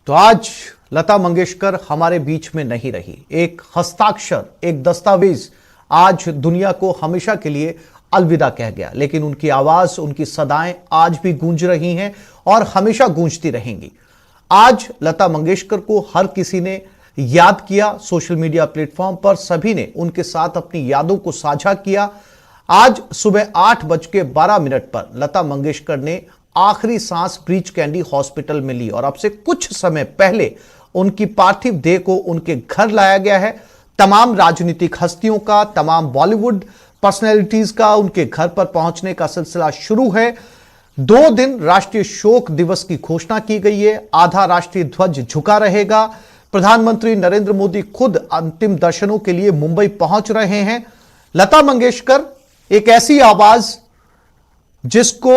तो आज लता मंगेशकर हमारे बीच में नहीं रही। एक हस्ताक्षर, एक दस्तावेज आज दुनिया को हमेशा के लिए अलविदा कह गया, लेकिन उनकी आवाज, उनकी सदाएं आज भी गूंज रही हैं और हमेशा गूंजती रहेंगी। आज लता मंगेशकर को हर किसी ने याद किया, सोशल मीडिया प्लेटफॉर्म पर सभी ने उनके साथ अपनी यादों को साझा किया। आज सुबह 8:12 पर लता मंगेशकर ने आखिरी सांस ब्रीच कैंडी हॉस्पिटल में ली और अब से कुछ समय पहले उनकी पार्थिव देह को उनके घर लाया गया है। तमाम राजनीतिक हस्तियों का, तमाम बॉलीवुड पर्सनैलिटीज का उनके घर पर पहुंचने का सिलसिला शुरू है। 2 दिन राष्ट्रीय शोक दिवस की घोषणा की गई है। आधा राष्ट्रीय ध्वज झुका रहेगा। प्रधानमंत्री नरेंद्र मोदी खुद अंतिम दर्शनों के लिए मुंबई पहुंच रहे हैं। लता मंगेशकर एक ऐसी आवाज जिसको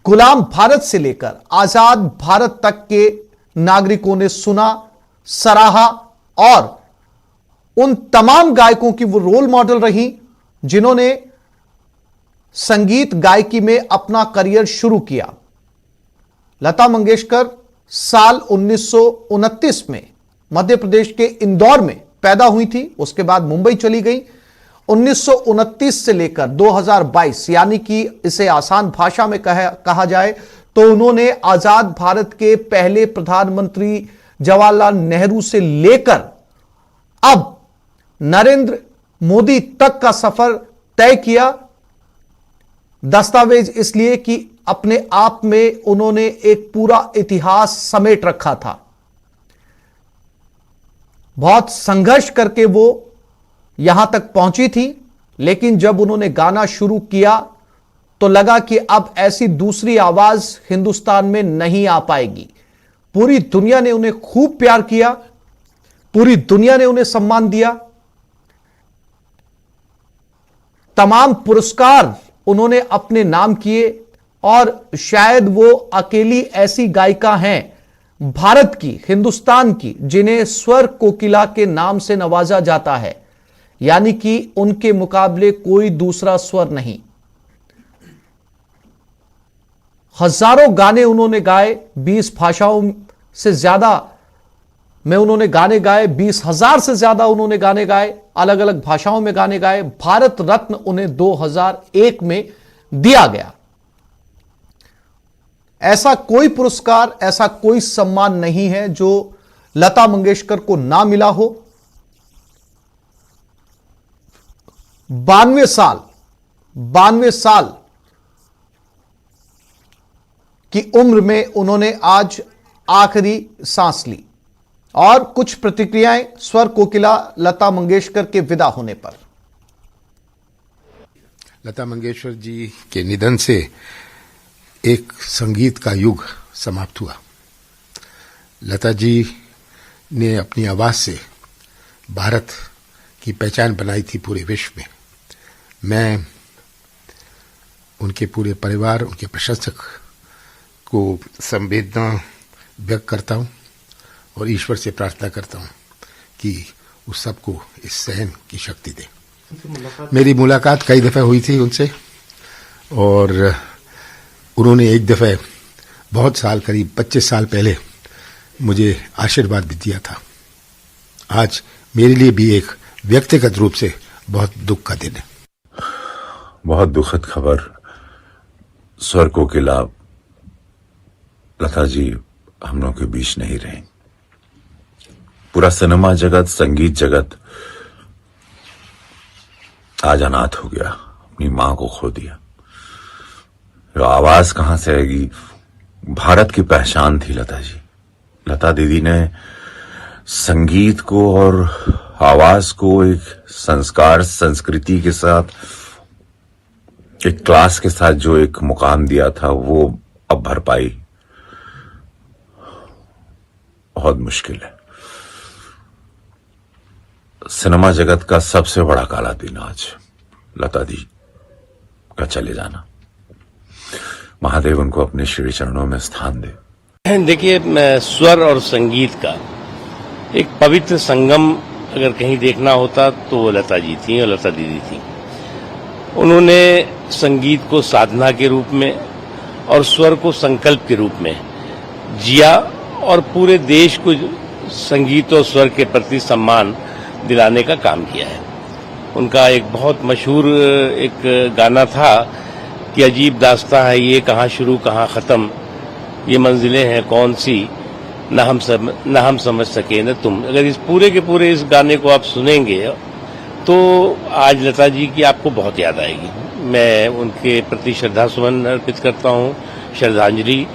गुलाम भारत से लेकर आजाद भारत तक के नागरिकों ने सुना, सराहा और उन तमाम गायकों की वो रोल मॉडल रही जिन्होंने संगीत गायकी में अपना करियर शुरू किया। लता मंगेशकर साल 1929 में मध्य प्रदेश के इंदौर में पैदा हुई थी, उसके बाद मुंबई चली गई। 1929 से लेकर 2022, यानी कि इसे आसान भाषा में कहा जाए तो उन्होंने आजाद भारत के पहले प्रधानमंत्री जवाहरलाल नेहरू से लेकर अब नरेंद्र मोदी तक का सफर तय किया। दस्तावेज इसलिए कि अपने आप में उन्होंने एक पूरा इतिहास समेट रखा था। बहुत संघर्ष करके वो यहां तक पहुंची थी, लेकिन जब उन्होंने गाना शुरू किया तो लगा कि अब ऐसी दूसरी आवाज हिंदुस्तान में नहीं आ पाएगी। पूरी दुनिया ने उन्हें खूब प्यार किया, पूरी दुनिया ने उन्हें सम्मान दिया, तमाम पुरस्कार उन्होंने अपने नाम किए और शायद वो अकेली ऐसी गायिका हैं भारत की, हिंदुस्तान की, जिन्हें स्वर कोकिला के नाम से नवाजा जाता है, यानी कि उनके मुकाबले कोई दूसरा स्वर नहीं। हजारों गाने उन्होंने गाए, 20 भाषाओं से ज्यादा में उन्होंने गाने गाए, 20,000 से ज्यादा उन्होंने गाने गाए, अलग अलग भाषाओं में गाने गाए। भारत रत्न उन्हें 2001 में दिया गया। ऐसा कोई पुरस्कार, ऐसा कोई सम्मान नहीं है जो लता मंगेशकर को ना मिला हो। 92 साल की उम्र में उन्होंने आज आखिरी सांस ली। और कुछ प्रतिक्रियाएं स्वर कोकिला लता मंगेशकर के विदा होने पर। लता मंगेशकर जी के निधन से एक संगीत का युग समाप्त हुआ। लता जी ने अपनी आवाज से भारत की पहचान बनाई थी पूरे विश्व में। मैं उनके पूरे परिवार, उनके प्रशंसक को संवेदना व्यक्त करता हूं और ईश्वर से प्रार्थना करता हूं कि उस सबको इस सहन की शक्ति दे। मेरी मुलाकात कई दफे हुई थी उनसे और उन्होंने एक दफे बहुत साल, करीब 25 साल पहले मुझे आशीर्वाद भी दिया था। आज मेरे लिए भी एक व्यक्तिगत रूप से बहुत दुख का दिन है। बहुत दुखद खबर। स्वर कोकिला लता जी हम लोगों के बीच नहीं रहे। पूरा सिनेमा जगत, संगीत जगत आज अनाथ हो गया, अपनी मां को खो दिया। आवाज कहां से आएगी? भारत की पहचान थी लता जी। लता दीदी ने संगीत को और आवाज को एक संस्कार, संस्कृति के साथ, एक क्लास के साथ जो एक मुकाम दिया था, वो अब भरपाई बहुत मुश्किल है। सिनेमा जगत का सबसे बड़ा काला दिन आज लता दी का चले जाना। महादेव उनको अपने श्री चरणों में स्थान दे। देखिए, स्वर और संगीत का एक पवित्र संगम अगर कहीं देखना होता तो वो लता जी थी और लता दीदी थी। उन्होंने संगीत को साधना के रूप में और स्वर को संकल्प के रूप में जिया और पूरे देश को संगीत और स्वर के प्रति सम्मान दिलाने का काम किया है। उनका एक बहुत मशहूर एक गाना था कि अजीब दास्तां है ये, कहाँ शुरू कहाँ ख़त्म, ये मंजिलें हैं कौन सी, न हम समझ सके न तुम। अगर इस पूरे के पूरे इस गाने को आप सुनेंगे तो आज लता जी की आपको बहुत याद आएगी। मैं उनके प्रति श्रद्धा सुमन अर्पित करता हूँ, श्रद्धांजलि,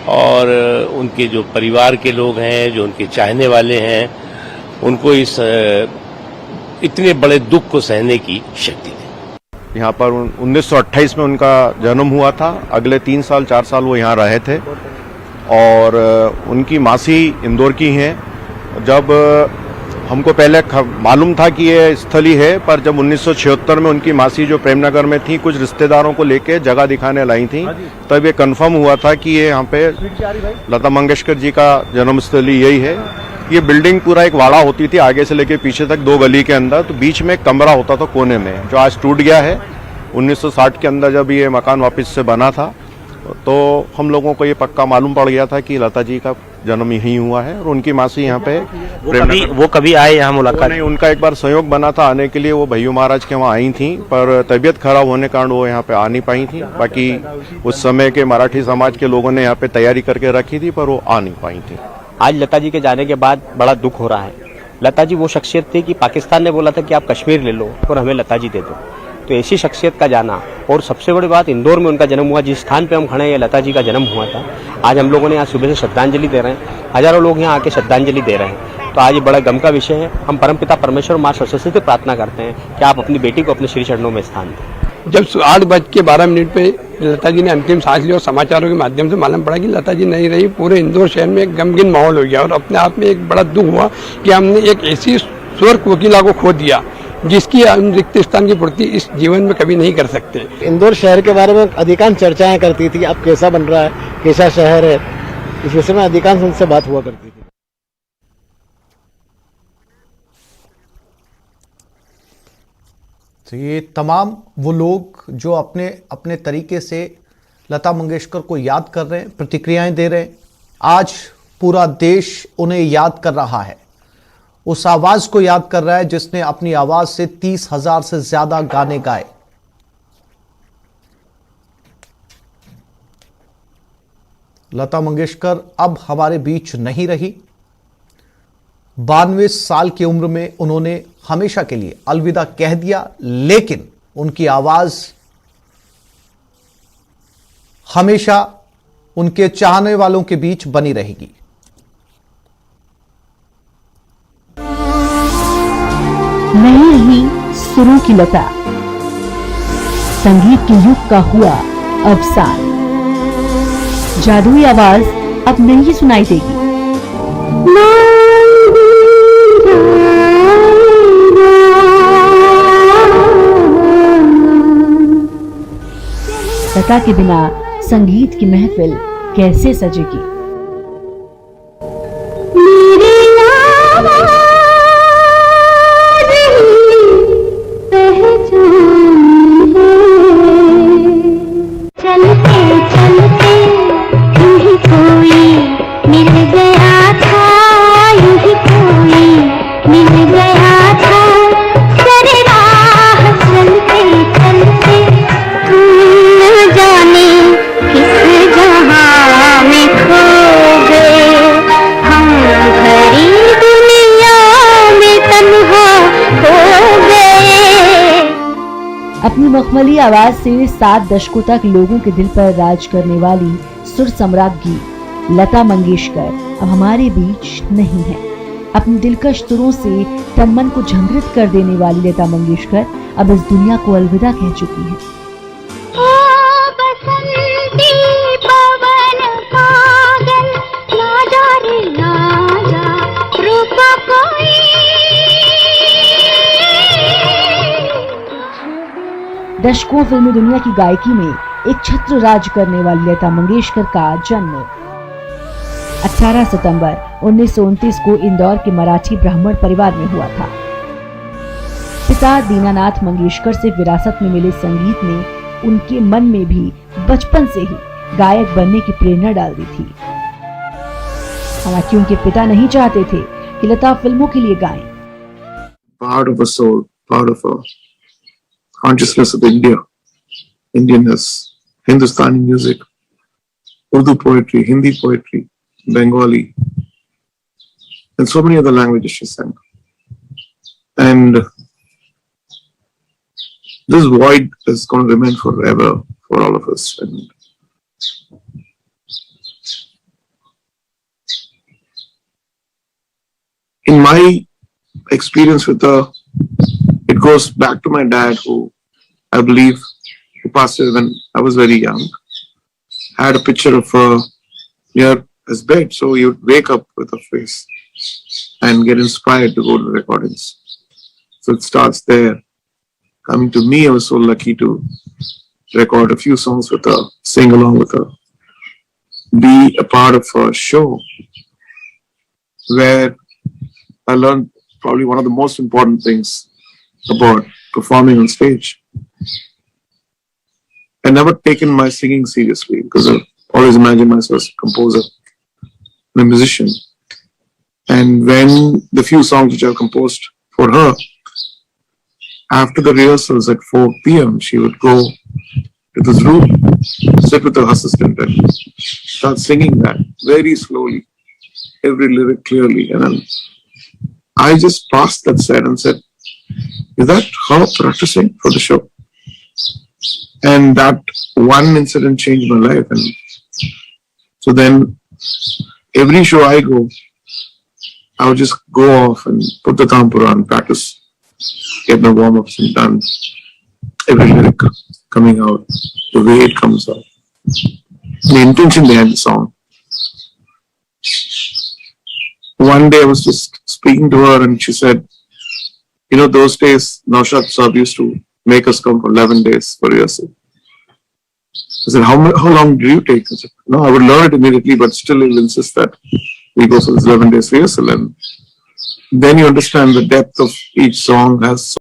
और उनके जो परिवार के लोग हैं, जो उनके चाहने वाले हैं, उनको इस इतने बड़े दुख को सहने की शक्ति दे। यहाँ पर 1928 में उनका जन्म हुआ था। अगले 3 साल 4 साल वो यहाँ रहे थे और उनकी मासी इंदौर की हैं। जब हमको पहले मालूम था कि ये स्थली है, पर जब 1976 में उनकी मासी जो प्रेमनगर में थी कुछ रिश्तेदारों को लेके जगह दिखाने लाई थी, तब ये कंफर्म हुआ था कि ये यहाँ पे लता मंगेशकर जी का जन्मस्थली यही है। ये बिल्डिंग पूरा एक वाड़ा होती थी, आगे से लेके पीछे तक 2 गली के अंदर, तो बीच में एक कमरा होता था कोने में, जो आज टूट गया है। 1960 के अंदर जब ये मकान वापस से बना था तो हम लोगों को ये पक्का मालूम पड़ गया था कि लता जी का जन्म यहीं हुआ है और उनकी मासी यहाँ पे वो कभी आए यहाँ मुलाकात? नहीं, उनका एक बार संयोग बना था आने के लिए, वो भैयू महाराज के वहाँ आई थी, पर तबीयत खराब होने के कारण वो यहाँ पे आ नहीं पाई थी। बाकी उस समय के मराठी समाज के लोगों ने यहाँ पे तैयारी करके रखी थी, पर वो आ नहीं पाई थी। आज लता जी के जाने के बाद बड़ा दुख हो रहा है। लता जी वो शख्सियत थी कि पाकिस्तान ने बोला था कि आप कश्मीर ले लो और हमें लता जी दे दो, तो ऐसी शख्सियत का जाना, और सबसे बड़ी बात इंदौर में उनका जन्म हुआ, जिस स्थान पे हम खड़े हैं ये लता जी का जन्म हुआ था। आज हम लोगों ने यहाँ सुबह से श्रद्धांजलि दे रहे हैं, हजारों लोग यहाँ आके श्रद्धांजलि दे रहे हैं। तो आज ये बड़ा गम का विषय है। हम परमपिता परमेश्वर माँ सरस्वती से प्रार्थना करते हैं कि आप अपनी बेटी को अपने श्री चरणों में स्थान दें। जब 8:12 पे लता जी ने अंतिम सांस ली और समाचारों के माध्यम से मालूम पड़ा कि लता जी नहीं रही, पूरे इंदौर शहर में एक गमगीन माहौल हो गया और अपने आप में एक बड़ा दुख हुआ कि हमने एक ऐसी स्वर कोकिला को खो दिया जिसकी हम रिक्त स्थान की पूर्ति इस जीवन में कभी नहीं कर सकते। इंदौर शहर के बारे में अधिकांश चर्चाएं करती थी, अब कैसा बन रहा है, कैसा शहर है, इस विषय में अधिकांश उनसे बात हुआ करती थी। तो ये तमाम वो लोग जो अपने अपने तरीके से लता मंगेशकर को याद कर रहे हैं, प्रतिक्रियाएं दे रहे हैं। आज पूरा देश उन्हें याद कर रहा है, उस आवाज को याद कर रहा है जिसने अपनी आवाज से 30,000 से ज्यादा गाने गाए। लता मंगेशकर अब हमारे बीच नहीं रही। 92 साल की उम्र में उन्होंने हमेशा के लिए अलविदा कह दिया, लेकिन उनकी आवाज हमेशा उनके चाहने वालों के बीच बनी रहेगी। नहीं रही सुरों की लता, संगीत के युग का हुआ अवसान। जादुई आवाज अब नहीं सुनाई देगी। लता के बिना संगीत की महफिल कैसे सजेगी? अपनी मखमली आवाज से 7 दशकों तक लोगों के दिल पर राज करने वाली सुर सम्राज्ञी लता मंगेशकर अब हमारे बीच नहीं है। अपनी दिलकश सुरों से तन मन को झंझरित कर देने वाली लता मंगेशकर अब इस दुनिया को अलविदा कह चुकी है। दशकों फिल्मी दुनिया की गायकी में एक छत्र राज करने वाली लता मंगेशकर का जन्म 18 सितंबर 1929 को इंदौर के मराठी ब्राह्मण परिवार में हुआ था। पिता दीनानाथ मंगेशकर से विरासत में मिले संगीत ने उनके मन में भी बचपन से ही गायक बनने की प्रेरणा डाल दी थी। हालांकि उनके पिता नहीं चाहते थे कि लता फिल्मों के लिए गाएं। Part of a soul, part of a consciousness of India, Indianness, Hindustani music, Urdu poetry, Hindi poetry, Bengali, and so many other languages she sang. And this void is going to remain forever for all of us. And in my experience with her, it goes back to my dad, who I believe who passed away when I was very young. I had a picture of her near his bed, so he would wake up with her face and get inspired to go to the recordings. So it starts there. Coming to me, I was so lucky to record a few songs with her, sing along with her, be a part of a show where I learned probably one of the most important things about performing on stage. I never taken my singing seriously because I always imagined myself as a composer and a musician. And when the few songs which I composed for her, after the rehearsals at 4 p.m., she would go to this room, sit with her assistant and start singing that very slowly, every lyric clearly. And then I just passed that set and said, is that her practicing for the show? And that one incident changed my life. And so then every show I go, I would just go off and put the tampura and practice, get my warm-ups and done. Every lyric coming out, the way it comes out, the intention behind the song. One day I was just speaking to her and she said, you know, those days Naushad Saab used to make us come for 11 days for rehearsal. I said, how long do you take? I said, no, I would learn it immediately, but still he'll insist that we go for this 11 days rehearsal. And then you understand the depth of each song has